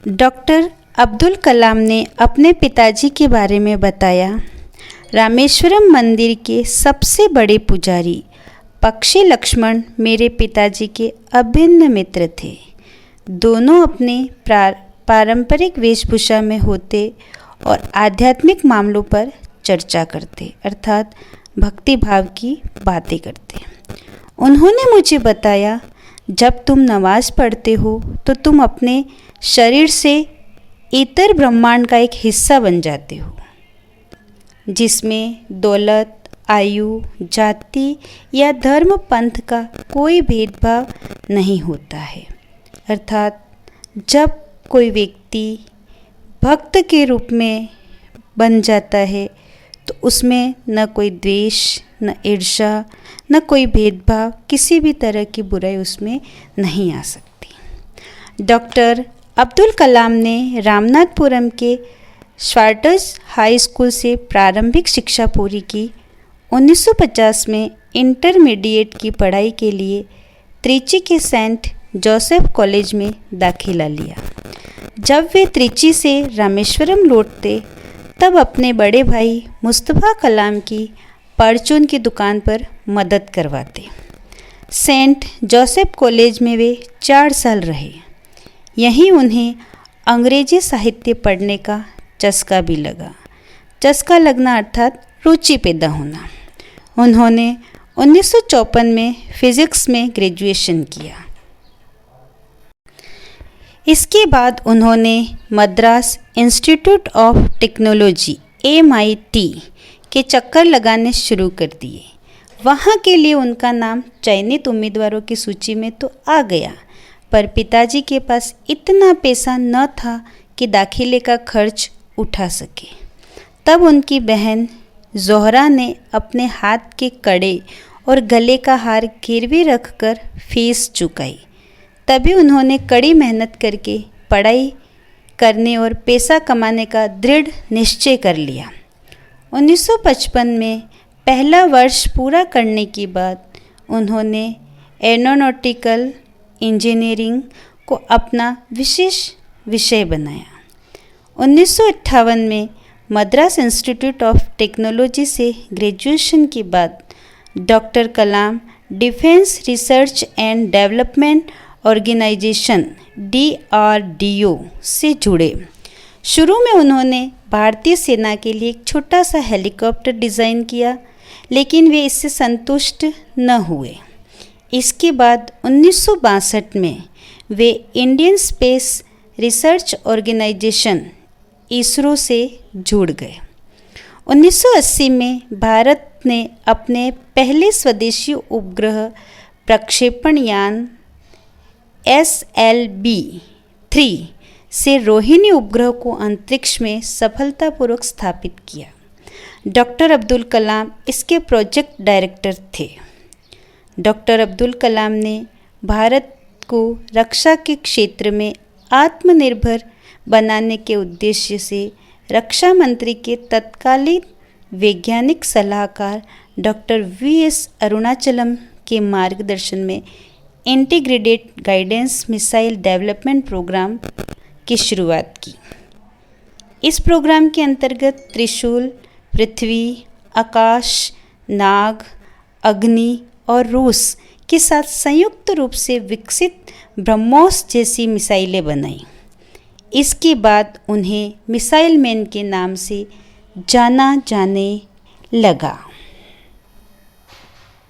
Doctor Abdul Kalam ने अपने पिताजी के बारे में बताया, रामेश्वरम मंदिर के सबसे बड़े पुजारी पक्षी लक्ष्मण मेरे पिताजी के अभिन्न मित्र थे। दोनों अपने पारंपरिक वेशभूषा में होते और आध्यात्मिक मामलों पर चर्चा करते, अर्थात भक्ति भाव की बातें करते। उन्होंने मुझे बताया, जब तुम नमाज पढ़ते हो तो तुम अपने शरीर से इतर ब्रह्मांड का एक हिस्सा बन जाते हो, जिसमें दौलत, आयु, जाति या धर्म पंथ का कोई भेदभाव नहीं होता है। अर्थात जब कोई व्यक्ति भक्त के रूप में बन जाता है तो उसमें न कोई द्वेष, न ईर्ष्या, न कोई भेदभाव, किसी भी तरह की बुराई उसमें नहीं आ सकती। डॉक्टर अब्दुल कलाम ने रामनाथपुरम के श्वार्टज हाई स्कूल से प्रारंभिक शिक्षा पूरी की। 1950 में इंटरमीडिएट की पढ़ाई के लिए त्रिची के सेंट जोसेफ कॉलेज में दाखिला लिया। जब वे त्रिची से रामेश्वरम लौटते तब अपने बड़े भाई मुस्तफ़ा कलाम की परचून की दुकान पर मदद करवाते। सेंट जोसेफ कॉलेज में वे 4 साल रहे। यहीं उन्हें अंग्रेजी साहित्य पढ़ने का चस्का भी लगा। चस्का लगना अर्थात रुचि पैदा होना। उन्होंने 1954 में फिज़िक्स में ग्रेजुएशन किया। इसके बाद उन्होंने Madras Institute of technology MIT के चक्कर लगाने शुरू कर दिए। वहाँ के लिए उनका नाम चयनित उम्मीदवारों की सूची में तो आ गया, पर पिताजी के पास इतना पैसा न था कि दाखिले का खर्च उठा सके। तब उनकी बहन ज़ोहरा ने अपने हाथ के कड़े और गले का हार गिरवी रखकर फीस चुकाई। तभी उन्होंने कड़ी मेहनत करके पढ़ाई करने और पैसा कमाने का दृढ़ निश्चय कर लिया। 1955 में पहला वर्ष पूरा करने के बाद उन्होंने एरोनॉटिकल इंजीनियरिंग को अपना विशेष विषय बनाया। 1958 में मद्रास इंस्टीट्यूट ऑफ टेक्नोलॉजी से ग्रेजुएशन के बाद doctor Kalam Defence Research and Development Organisation DRDO से जुड़े। शुरू में उन्होंने भारतीय सेना के लिए एक छोटा सा हेलीकॉप्टर डिज़ाइन किया, लेकिन वे इससे संतुष्ट न हुए। इसके बाद 1962 में वे Indian space research organisation ISRO से जुड़ गए। 1980 में भारत ने अपने पहले स्वदेशी उपग्रह प्रक्षेपण यान SLB-3 से रोहिणी उपग्रह को अंतरिक्ष में सफलतापूर्वक स्थापित किया। डॉक्टर अब्दुल कलाम इसके प्रोजेक्ट डायरेक्टर थे। डॉक्टर अब्दुल कलाम ने भारत को रक्षा के क्षेत्र में आत्मनिर्भर बनाने के उद्देश्य से रक्षा मंत्री के तत्कालीन वैज्ञानिक सलाहकार डॉक्टर VS अरुणाचलम के मार्गदर्शन में Integrated Guidance Missile Development Programme की शुरुआत की। इस प्रोग्राम के अंतर्गत त्रिशूल, पृथ्वी, आकाश, नाग, अग्नि और रूस के साथ संयुक्त रूप से विकसित ब्रह्मोस जैसी मिसाइलें बनाई। इसके बाद उन्हें मिसाइल मैन के नाम से जाना जाने लगा।